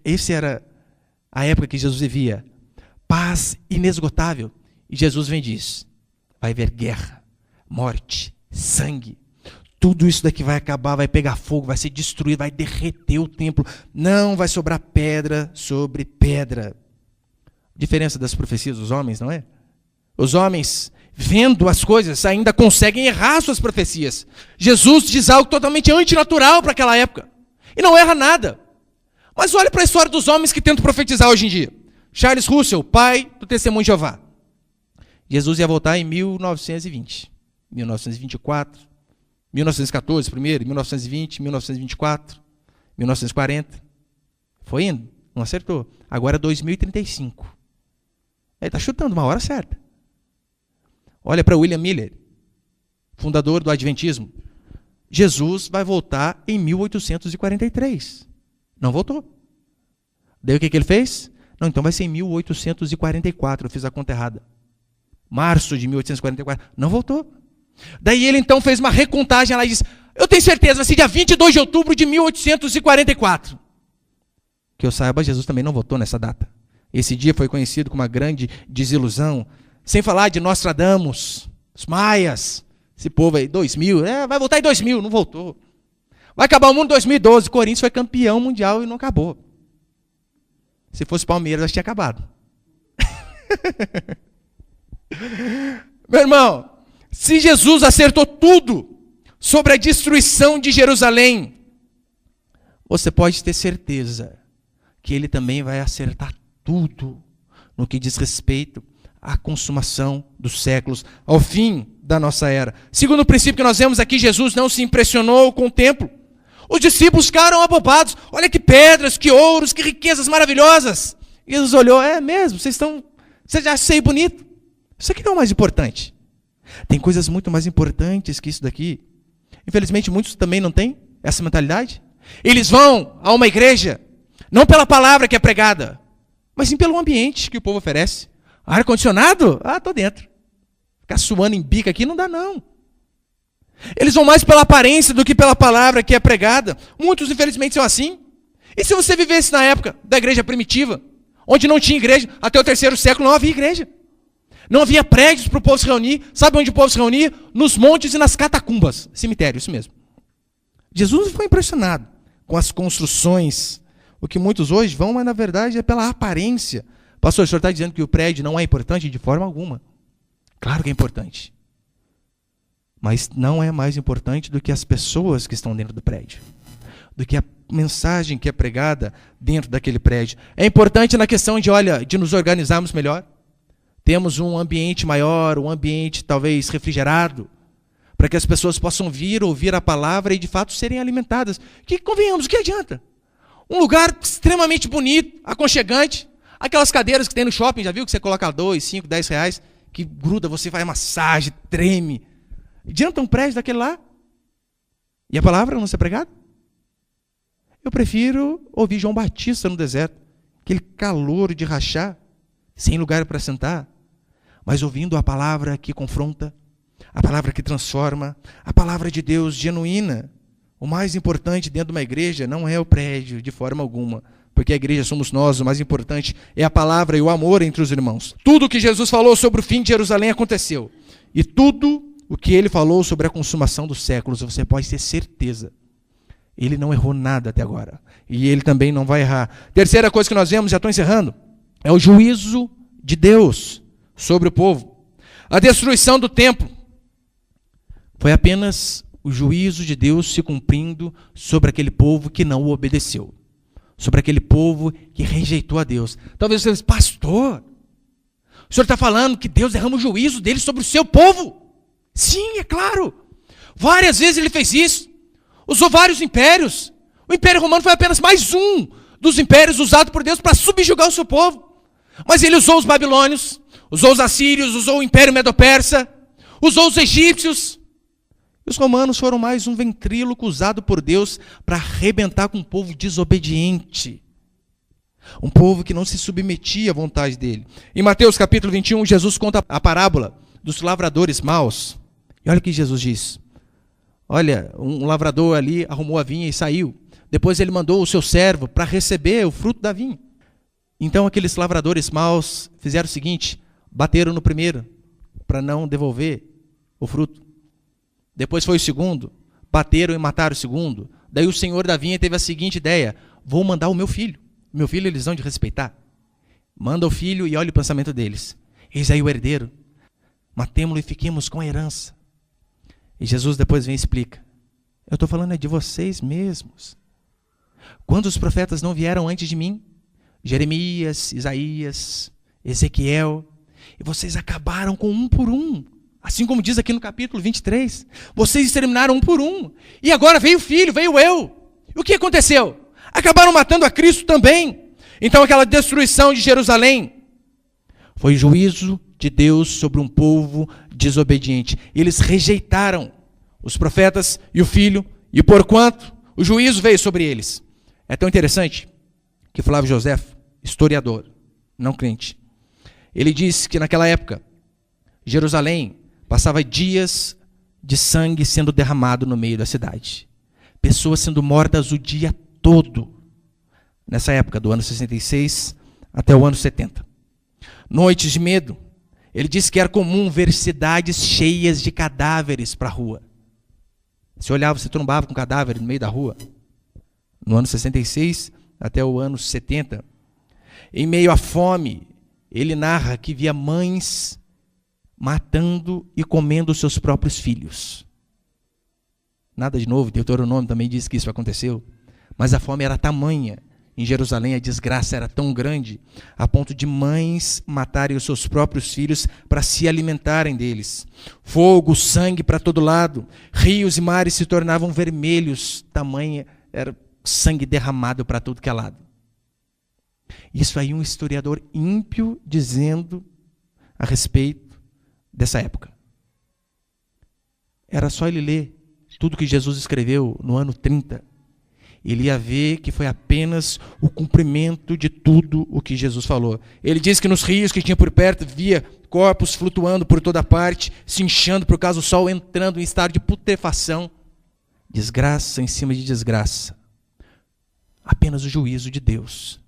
Essa era a época que Jesus vivia. Paz inesgotável. E Jesus vem e diz: vai haver guerra, morte, sangue. Tudo isso daqui vai acabar, vai pegar fogo, vai ser destruído, vai derreter o templo. Não vai sobrar pedra sobre pedra. Diferença das profecias dos homens, não é? Os homens, vendo as coisas, ainda conseguem errar suas profecias. Jesus diz algo totalmente antinatural para aquela época. E não erra nada. Mas olha para a história dos homens que tentam profetizar hoje em dia. Charles Russell, pai do Testemunho de Jeová. Jesus ia voltar em 1920, 1924, 1914 primeiro, 1920, 1924, 1940. Foi indo, não acertou. Agora é 2035. Ele está chutando uma hora certa. Olha para William Miller, fundador do Adventismo. Jesus vai voltar em 1843. Não voltou. Daí o que ele fez? Não, então vai ser em 1844. Eu fiz a conta errada. Março de 1844. Não voltou. Daí ele então fez uma recontagem lá e disse: eu tenho certeza, vai ser dia 22 de outubro de 1844. Que eu saiba, Jesus também não voltou nessa data. Esse dia foi conhecido como uma grande desilusão. Sem falar de Nostradamus, os maias, esse povo aí, 2000, vai voltar em 2000, não voltou. Vai acabar o mundo em 2012, Corinthians foi campeão mundial e não acabou. Se fosse Palmeiras, tinha acabado. Meu irmão, se Jesus acertou tudo sobre a destruição de Jerusalém, você pode ter certeza que ele também vai acertar tudo no que diz respeito à consumação dos séculos, ao fim da nossa era. Segundo o princípio que nós vemos aqui, Jesus não se impressionou com o templo. Os discípulos ficaram abobados. Olha que pedras, que ouros, que riquezas maravilhosas. E Jesus olhou: é mesmo, vocês já acham bonito? Isso aqui não é o mais importante. Tem coisas muito mais importantes que isso daqui. Infelizmente, muitos também não têm essa mentalidade. Eles vão a uma igreja, não pela palavra que é pregada, mas sim pelo ambiente que o povo oferece. Ar-condicionado? Estou dentro. Ficar suando em bica aqui não dá, não. Eles vão mais pela aparência do que pela palavra que é pregada. Muitos, infelizmente, são assim. E se você vivesse na época da igreja primitiva, onde não tinha igreja, até o 3º século não havia igreja. Não havia prédios para o povo se reunir. Sabe onde o povo se reunia? Nos montes e nas catacumbas. Cemitério, isso mesmo. Jesus foi impressionado com as construções. O que muitos hoje vão, mas na verdade é pela aparência. Pastor, o senhor está dizendo que o prédio não é importante de forma alguma. Claro que é importante. Mas não é mais importante do que as pessoas que estão dentro do prédio. Do que a mensagem que é pregada dentro daquele prédio. É importante na questão de nos organizarmos melhor. Temos um ambiente maior, um ambiente talvez refrigerado, para que as pessoas possam vir, ouvir a palavra e de fato serem alimentadas. Que convenhamos, o que adianta? Um lugar extremamente bonito, aconchegante, aquelas cadeiras que tem no shopping, já viu que você coloca 2, 5, 10 reais, que gruda, você faz massagem, treme. Adianta um prédio daquele lá? E a palavra não ser pregada? Eu prefiro ouvir João Batista no deserto, aquele calor de rachar, sem lugar para sentar, mas ouvindo a palavra que confronta, a palavra que transforma, a palavra de Deus genuína. O mais importante dentro de uma igreja não é o prédio, de forma alguma, porque a igreja somos nós, o mais importante é a palavra e o amor entre os irmãos. Tudo o que Jesus falou sobre o fim de Jerusalém aconteceu, e tudo o que ele falou sobre a consumação dos séculos, você pode ter certeza, ele não errou nada até agora, e ele também não vai errar. Terceira coisa que nós vemos, já estou encerrando, é o juízo de Deus sobre o povo. A destruição do templo foi apenas o juízo de Deus se cumprindo sobre aquele povo que não o obedeceu, sobre aquele povo que rejeitou a Deus. Talvez você diga: pastor, o senhor está falando que Deus derrama o juízo dele sobre o seu povo? Sim, é claro. Várias vezes ele fez isso. Usou vários impérios. O Império Romano foi apenas mais um dos impérios usados por Deus para subjugar o seu povo. Mas ele usou os babilônios, usou os assírios, usou o Império Medo-Persa, usou os egípcios. Os romanos foram mais um ventríloco usado por Deus para arrebentar com um povo desobediente. Um povo que não se submetia à vontade dele. Em Mateus capítulo 21, Jesus conta a parábola dos lavradores maus. E olha o que Jesus diz. Olha, um lavrador ali arrumou a vinha e saiu. Depois ele mandou o seu servo para receber o fruto da vinha. Então aqueles lavradores maus fizeram o seguinte, bateram no primeiro, para não devolver o fruto. Depois foi o segundo, bateram e mataram o segundo. Daí o senhor da vinha teve a seguinte ideia, vou mandar o meu filho. Meu filho eles vão de respeitar. Manda o filho e olha o pensamento deles. Eis aí o herdeiro, matemo-lo e fiquemos com a herança. E Jesus depois vem e explica, eu estou falando de vocês mesmos. Quantos profetas não vieram antes de mim? Jeremias, Isaías, Ezequiel, e vocês acabaram com um por um, assim como diz aqui no capítulo 23, vocês exterminaram um por um, e agora veio o filho, veio eu, e o que aconteceu? Acabaram matando a Cristo também. Então aquela destruição de Jerusalém foi juízo de Deus sobre um povo desobediente. Eles rejeitaram os profetas e o filho, e porquanto o juízo veio sobre eles. É tão interessante que Flávio Joséfo, historiador, não crente, ele disse que naquela época, Jerusalém passava dias de sangue sendo derramado no meio da cidade. Pessoas sendo mortas o dia todo. Nessa época, do ano 66 até o ano 70. Noites de medo. Ele disse que era comum ver cidades cheias de cadáveres para a rua. Você olhava, você trombava com cadáver no meio da rua. No ano 66 até o ano 70. Em meio à fome, ele narra que via mães matando e comendo seus próprios filhos. Nada de novo, Deuteronômio também diz que isso aconteceu. Mas a fome era tamanha. Em Jerusalém a desgraça era tão grande, a ponto de mães matarem os seus próprios filhos para se alimentarem deles. Fogo, sangue para todo lado, rios e mares se tornavam vermelhos, tamanha era sangue derramado para tudo que é lado. Isso aí um historiador ímpio dizendo a respeito dessa época. Era só ele ler tudo que Jesus escreveu no ano 30. Ele ia ver que foi apenas o cumprimento de tudo o que Jesus falou. Ele disse que nos rios que tinha por perto, via corpos flutuando por toda parte, se inchando por causa do sol, entrando em estado de putrefação. Desgraça em cima de desgraça. Apenas o juízo de Deus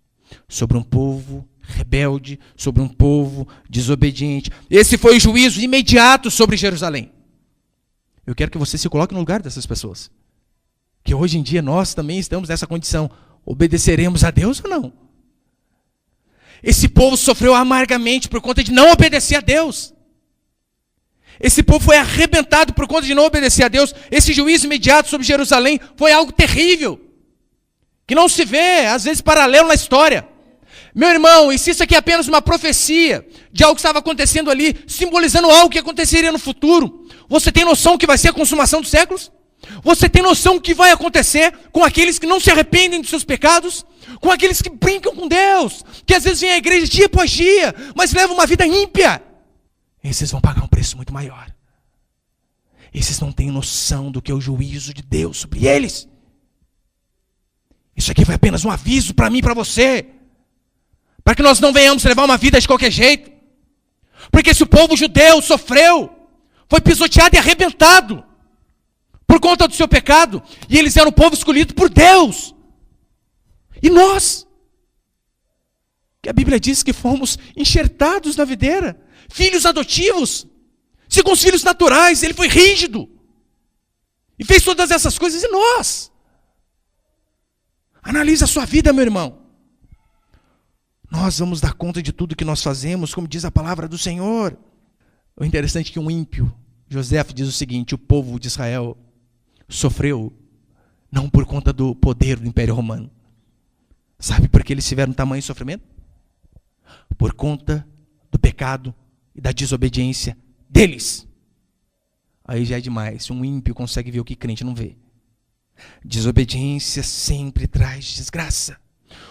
sobre um povo rebelde, sobre um povo desobediente. Esse foi o juízo imediato sobre Jerusalém. Eu quero que você se coloque no lugar dessas pessoas. Que hoje em dia nós também estamos nessa condição. Obedeceremos a Deus ou não? Esse povo sofreu amargamente por conta de não obedecer a Deus. Esse povo foi arrebentado por conta de não obedecer a Deus. Esse juízo imediato sobre Jerusalém foi algo terrível. Que não se vê, às vezes, paralelo na história. Meu irmão, e se isso aqui é apenas uma profecia de algo que estava acontecendo ali, simbolizando algo que aconteceria no futuro, você tem noção que vai ser a consumação dos séculos? Você tem noção do que vai acontecer com aqueles que não se arrependem dos seus pecados? Com aqueles que brincam com Deus, que às vezes vêm à igreja dia após dia, mas levam uma vida ímpia? Esses vão pagar um preço muito maior. Esses não têm noção do que é o juízo de Deus sobre eles. Isso aqui foi apenas um aviso para mim e para você, para que nós não venhamos levar uma vida de qualquer jeito. Porque se o povo judeu sofreu, foi pisoteado e arrebentado por conta do seu pecado, e eles eram o povo escolhido por Deus. E nós, que a Bíblia diz que fomos enxertados na videira, filhos adotivos, se com os filhos naturais, ele foi rígido, e fez todas essas coisas, e nós? Analise a sua vida, meu irmão. Nós vamos dar conta de tudo que nós fazemos, como diz a palavra do Senhor. O interessante é que um ímpio, Joséfo, diz o seguinte: o povo de Israel sofreu não por conta do poder do Império Romano. Sabe por que eles tiveram tamanho sofrimento? Por conta do pecado e da desobediência deles. Aí já é demais. Se um ímpio consegue ver o que crente não vê. Desobediência sempre traz desgraça.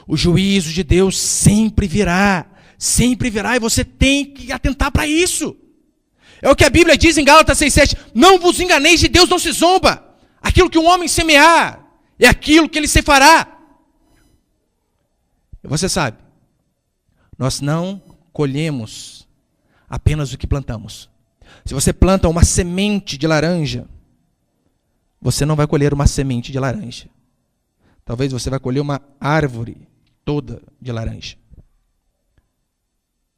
O juízo de Deus sempre virá, e você tem que atentar para isso. É o que a Bíblia diz em Gálatas 6,7: não vos enganeis, de Deus não se zomba. Aquilo que um homem semear, é aquilo que ele ceifará. E você sabe, nós não colhemos apenas o que plantamos. Se você planta uma semente de laranja, você não vai colher uma semente de laranja. Talvez você vai colher uma árvore toda de laranja.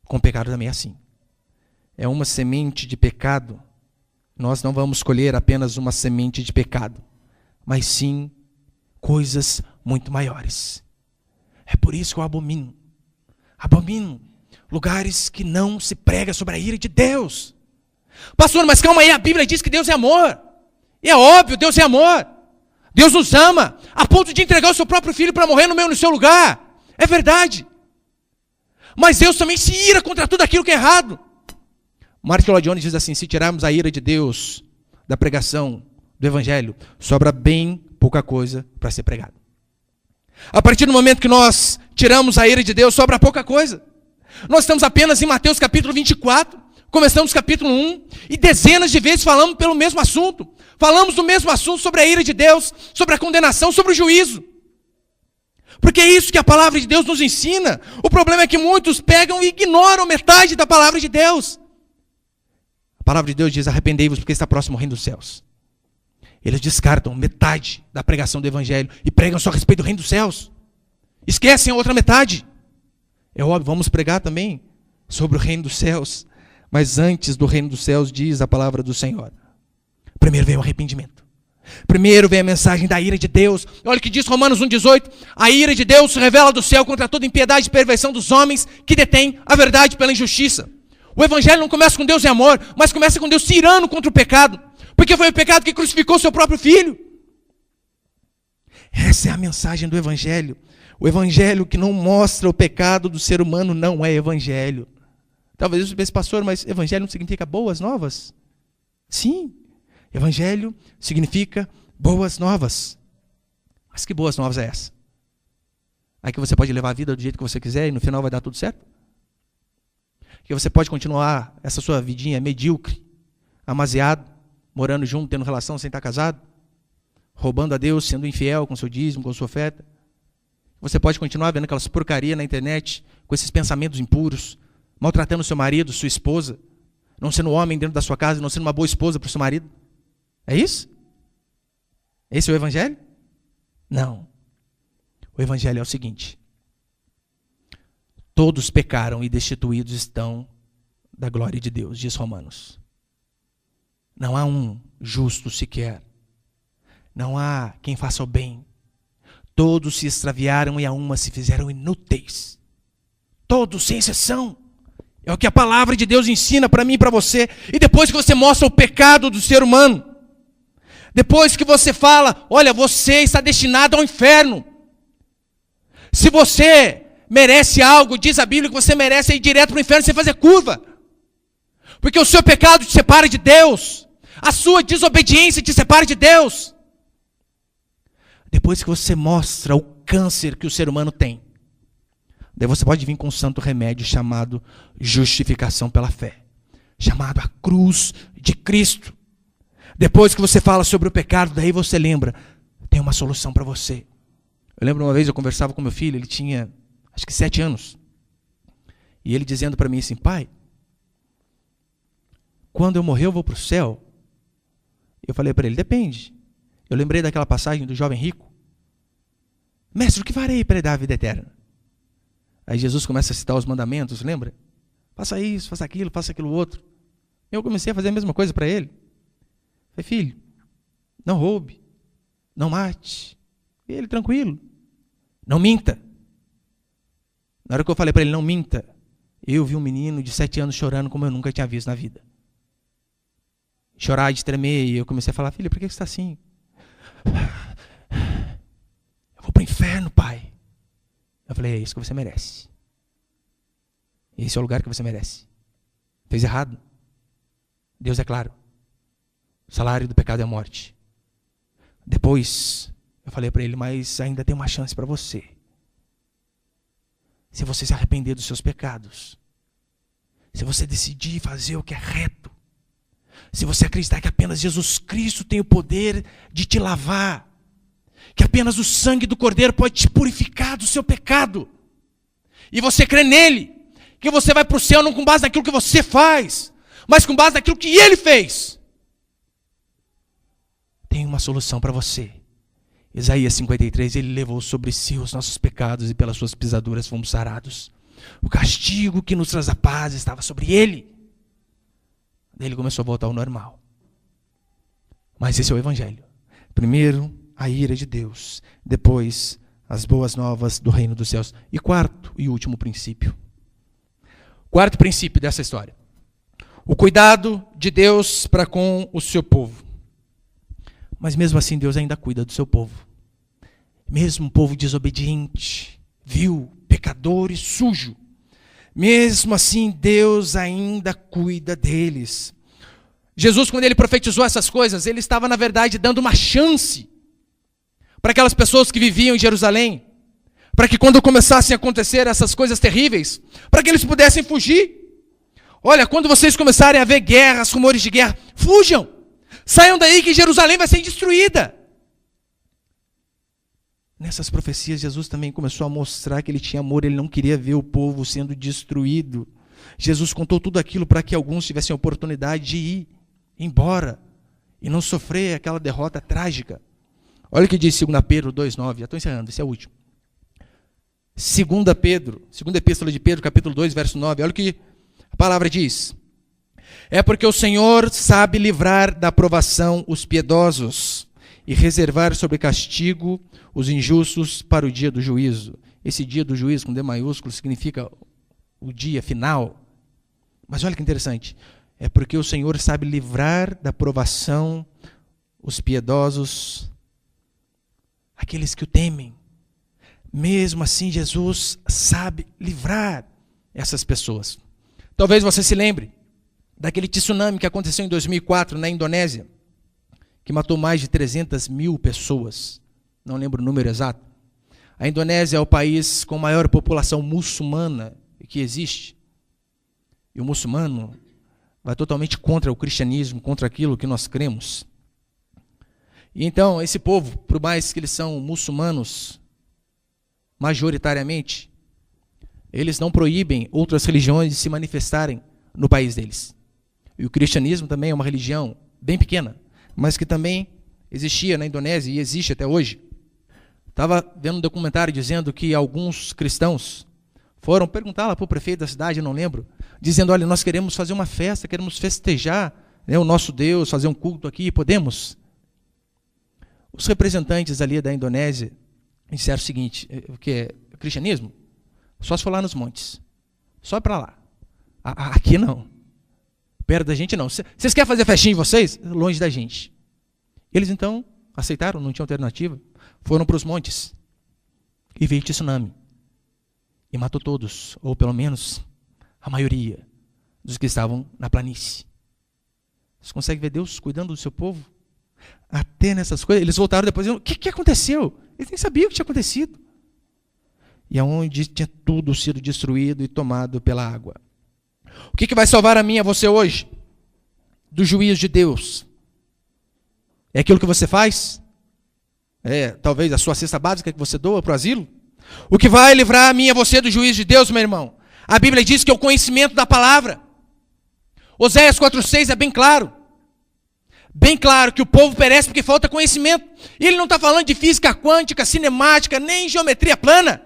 Com o pecado também é assim. É uma semente de pecado. Nós não vamos colher apenas uma semente de pecado, mas sim coisas muito maiores. É por isso que eu abomino lugares que não se prega sobre a ira de Deus. Pastor, mas calma aí, a Bíblia diz que Deus é amor. E é óbvio, Deus é amor. Deus nos ama, a ponto de entregar o seu próprio filho para morrer no seu lugar. É verdade. Mas Deus também se ira contra tudo aquilo que é errado. Martin Lloyd Jones diz assim: se tirarmos a ira de Deus da pregação do Evangelho, sobra bem pouca coisa para ser pregado. A partir do momento que nós tiramos a ira de Deus, sobra pouca coisa. Nós estamos apenas em Mateus capítulo 24, começamos capítulo 1, e dezenas de vezes falamos pelo mesmo assunto. Falamos do mesmo assunto sobre a ira de Deus, sobre a condenação, sobre o juízo. Porque é isso que a palavra de Deus nos ensina. O problema é que muitos pegam e ignoram metade da palavra de Deus. A palavra de Deus diz: arrependei-vos porque está próximo o reino dos céus. Eles descartam metade da pregação do Evangelho e pregam só a respeito do reino dos céus. Esquecem a outra metade. É óbvio, vamos pregar também sobre o reino dos céus. Mas antes do reino dos céus, diz a palavra do Senhor, primeiro vem o arrependimento. Primeiro vem a mensagem da ira de Deus. Olha o que diz Romanos 1,18. A ira de Deus se revela do céu contra toda impiedade e perversão dos homens que detêm a verdade pela injustiça. O Evangelho não começa com Deus em amor, mas começa com Deus se irando contra o pecado. Porque foi o pecado que crucificou seu próprio filho. Essa é a mensagem do Evangelho. O Evangelho que não mostra o pecado do ser humano não é Evangelho. Talvez você pense: pastor, mas Evangelho não significa boas novas? Sim, Evangelho significa boas novas. Mas que boas novas é essa? Aí que você pode levar a vida do jeito que você quiser e no final vai dar tudo certo? Que você pode continuar essa sua vidinha medíocre, amaziado, morando junto, tendo relação sem estar casado, roubando a Deus, sendo infiel com seu dízimo, com sua oferta. Você pode continuar vendo aquelas porcaria na internet, com esses pensamentos impuros, maltratando seu marido, sua esposa, não sendo homem dentro da sua casa, não sendo uma boa esposa para o seu marido. É isso? Esse é o Evangelho? Não. O Evangelho é o seguinte: todos pecaram e destituídos estão da glória de Deus, diz Romanos. Não há um justo sequer. Não há quem faça o bem. Todos se extraviaram e a uma se fizeram inúteis. Todos, sem exceção. É o que a palavra de Deus ensina para mim e para você. E depois que você mostra o pecado do ser humano, depois que você fala: olha, você está destinado ao inferno. Se você merece algo, diz a Bíblia que você merece ir direto para o inferno sem fazer curva. Porque o seu pecado te separa de Deus. A sua desobediência te separa de Deus. Depois que você mostra o câncer que o ser humano tem, daí você pode vir com um santo remédio chamado justificação pela fé, chamado a cruz de Cristo. Depois que você fala sobre o pecado, daí você lembra: tem uma solução para você. Eu lembro uma vez eu conversava com meu filho, ele tinha acho que 7 anos. E ele dizendo para mim assim: pai, quando eu morrer eu vou para o céu? Eu falei para ele: depende. Eu lembrei daquela passagem do jovem rico. Mestre, o que farei para dar a vida eterna? Aí Jesus começa a citar os mandamentos, lembra? Faça isso, faça aquilo outro. Eu comecei a fazer a mesma coisa para ele. Falei: filho, não roube, não mate. E ele tranquilo. Não minta. Na hora que eu falei para ele: não minta, eu vi um menino de 7 anos chorando como eu nunca tinha visto na vida. Chorar, de tremer, e eu comecei a falar: filho, por que você está assim? Eu vou para o inferno, pai. Eu falei: é isso que você merece. Esse é o lugar que você merece. Fez errado. Deus é claro. O salário do pecado é a morte. Depois, eu falei para ele: mas ainda tem uma chance para você. Se você se arrepender dos seus pecados, se você decidir fazer o que é reto, se você acreditar que apenas Jesus Cristo tem o poder de te lavar, que apenas o sangue do Cordeiro pode te purificar do seu pecado, e você crê nele, que você vai para o céu não com base naquilo que você faz, mas com base naquilo que ele fez, tem uma solução para você. Isaías 53, ele levou sobre si os nossos pecados e pelas suas pisaduras fomos sarados. O castigo que nos traz a paz estava sobre ele. Daí ele começou a voltar ao normal. Mas esse é o evangelho. Primeiro, a ira de Deus. Depois, as boas novas do reino dos céus. E quarto e último princípio. Quarto princípio dessa história. O cuidado de Deus para com o seu povo. Mas mesmo assim Deus ainda cuida do seu povo. Mesmo um povo desobediente, vil, pecador e sujo. Mesmo assim Deus ainda cuida deles. Jesus, quando ele profetizou essas coisas, ele estava na verdade dando uma chance para aquelas pessoas que viviam em Jerusalém, para que quando começassem a acontecer essas coisas terríveis, para que eles pudessem fugir. Olha, quando vocês começarem a ver guerras, rumores de guerra, fujam! Saiam daí que Jerusalém vai ser destruída. Nessas profecias, Jesus também começou a mostrar que ele tinha amor, ele não queria ver o povo sendo destruído. Jesus contou tudo aquilo para que alguns tivessem a oportunidade de ir embora e não sofrer aquela derrota trágica. Olha o que diz 2 Pedro 2,9, já estou encerrando, esse é o último. 2 Pedro, segunda epístola de Pedro, capítulo 2, verso 9, olha o que a palavra diz. É porque o Senhor sabe livrar da provação os piedosos e reservar sob castigo os injustos para o dia do juízo. Esse dia do juízo, com D maiúsculo, significa o dia final. Mas olha que interessante. É porque o Senhor sabe livrar da provação os piedosos, aqueles que o temem. Mesmo assim, Jesus sabe livrar essas pessoas. Talvez você se lembre daquele tsunami que aconteceu em 2004 na Indonésia, que matou mais de 300 mil pessoas. Não lembro o número exato. A Indonésia é o país com maior população muçulmana que existe. E o muçulmano vai totalmente contra o cristianismo, contra aquilo que nós cremos. E então, esse povo, por mais que eles são muçulmanos, majoritariamente, eles não proíbem outras religiões de se manifestarem no país deles. E o cristianismo também é uma religião bem pequena, mas que também existia na Indonésia e existe até hoje. Estava vendo um documentário dizendo que alguns cristãos foram perguntar lá para o prefeito da cidade, eu não lembro, dizendo, olha, nós queremos fazer uma festa, queremos festejar, né, o nosso Deus, fazer um culto aqui, podemos? Os representantes ali da Indonésia disseram o seguinte, o que é cristianismo? Só se for lá nos montes, só para lá. Aqui não. Perto da gente não. Vocês querem fazer festinha em vocês? Longe da gente. Eles então aceitaram, não tinha alternativa. Foram para os montes. E veio tsunami. E matou todos, ou pelo menos a maioria dos que estavam na planície. Você consegue ver Deus cuidando do seu povo? Até nessas coisas. Eles voltaram depois dizendo, o que aconteceu? Eles nem sabiam o que tinha acontecido. E aonde tinha tudo sido destruído e tomado pela água. O que vai salvar a mim e a você hoje? Do juízo de Deus. É aquilo que você faz? É talvez a sua cesta básica que você doa para o asilo? O que vai livrar a mim e a você do juízo de Deus, meu irmão? A Bíblia diz que é o conhecimento da palavra. Oséias 4,6 é bem claro. Bem claro que o povo perece porque falta conhecimento. E ele não está falando de física quântica, cinemática, nem geometria plana.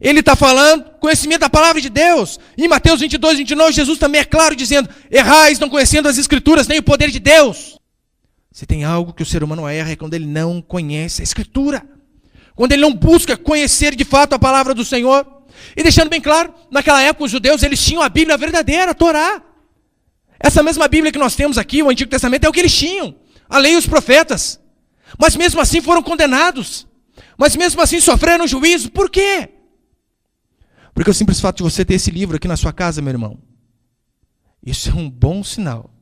Ele está falando conhecimento da palavra de Deus. Em Mateus 22, 29, Jesus também é claro dizendo, errais não conhecendo as Escrituras, nem o poder de Deus. Se tem algo que o ser humano erra é quando ele não conhece a Escritura. Quando ele não busca conhecer de fato a palavra do Senhor. E deixando bem claro, naquela época os judeus eles tinham a Bíblia verdadeira, a Torá. Essa mesma Bíblia que nós temos aqui, o Antigo Testamento, é o que eles tinham. A lei e os profetas. Mas mesmo assim foram condenados. Mas mesmo assim sofreram juízo. Por quê? Porque o simples fato de você ter esse livro aqui na sua casa, meu irmão, isso é um bom sinal.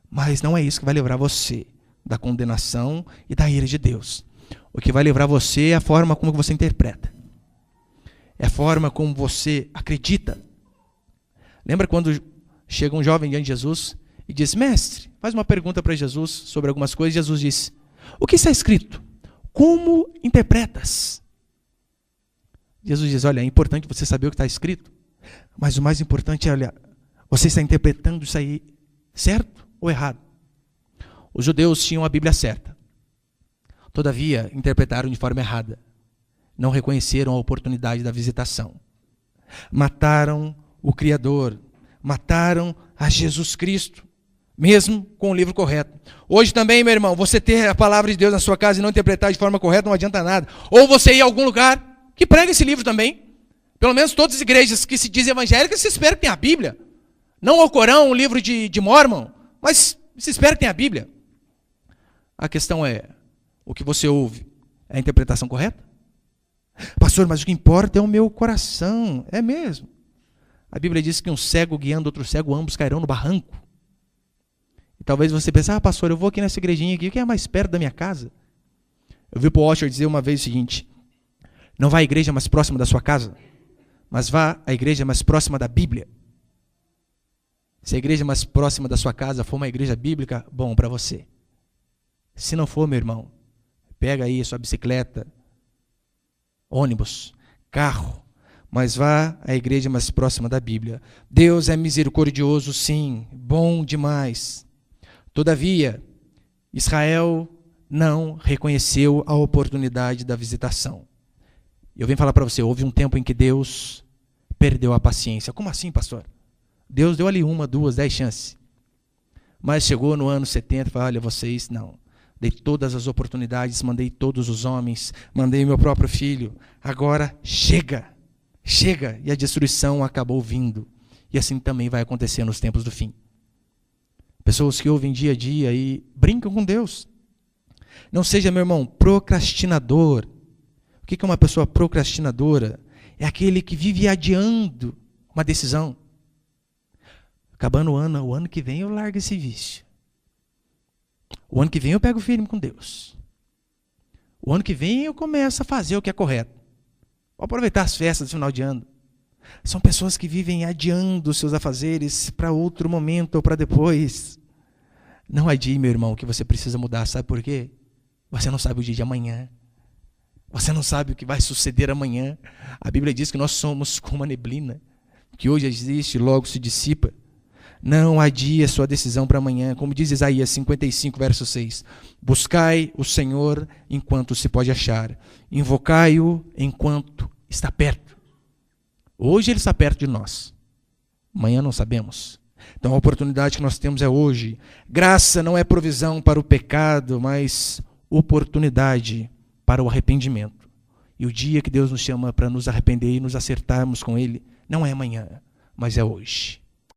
Mas não é isso que vai livrar você da condenação e da ira de Deus. O que vai livrar você é a forma como você interpreta. É a forma como você acredita. Lembra quando chega um jovem diante de Jesus e diz, mestre, faz uma pergunta para Jesus sobre algumas coisas. Jesus diz, o que está escrito? Como interpretas? Jesus diz, olha, é importante você saber o que está escrito, mas o mais importante é, olha, Você está interpretando isso aí certo ou errado? Os judeus tinham a Bíblia certa. Todavia, interpretaram de forma errada. Não reconheceram a oportunidade da visitação. Mataram o Criador. Mataram a Jesus Cristo. Mesmo com o livro correto. Hoje também, meu irmão, você ter a palavra de Deus na sua casa e não interpretar de forma correta não adianta nada. Ou você ir a algum lugar que prega esse livro também. Pelo menos todas as igrejas que se dizem evangélicas, se espera que tenha a Bíblia. Não o Corão, o livro de Mormon, mas se espera que tenha a Bíblia. A questão é, o que você ouve é a interpretação correta? Pastor, mas o que importa é o meu coração. É mesmo. A Bíblia diz que um cego guiando outro cego, ambos cairão no barranco. E talvez você pense, pastor, eu vou aqui nessa igrejinha aqui, que é mais perto da minha casa. Eu vi o Paul Washer dizer uma vez o seguinte: não vá à igreja mais próxima da sua casa, mas vá à igreja mais próxima da Bíblia. Se a igreja mais próxima da sua casa for uma igreja bíblica, bom para você. Se não for, meu irmão, pega aí a sua bicicleta, ônibus, carro, mas vá à igreja mais próxima da Bíblia. Deus é misericordioso, sim, bom demais. Todavia, Israel não reconheceu a oportunidade da visitação. Eu venho falar para você, houve um tempo em que Deus perdeu a paciência. Como assim, pastor? Deus deu ali 1, 2, 10 chances. Mas chegou no ano 70 e falou, olha, vocês, não. Dei todas as oportunidades, mandei todos os homens, mandei meu próprio filho. Agora, chega. Chega. E a destruição acabou vindo. E assim também vai acontecer nos tempos do fim. Pessoas que ouvem dia a dia e brincam com Deus. Não seja, meu irmão, procrastinador. O que é uma pessoa procrastinadora? É aquele que vive adiando uma decisão. Acabando o ano que vem eu largo esse vício. O ano que vem eu pego firme com Deus. O ano que vem eu começo a fazer o que é correto. Vou aproveitar as festas do final de ano. São pessoas que vivem adiando os seus afazeres para outro momento ou para depois. Não adie, meu irmão, que você precisa mudar. Sabe por quê? Você não sabe o dia de amanhã. Você não sabe o que vai suceder amanhã. A Bíblia diz que nós somos como uma neblina, que hoje existe e logo se dissipa. Não adie a sua decisão para amanhã. Como diz Isaías 55, verso 6. Buscai o Senhor enquanto se pode achar. Invocai-o enquanto está perto. Hoje ele está perto de nós. Amanhã não sabemos. Então a oportunidade que nós temos é hoje. Graça não é provisão para o pecado, mas oportunidade para o arrependimento. E o dia que Deus nos chama para nos arrepender e nos acertarmos com Ele, não é amanhã, mas é hoje.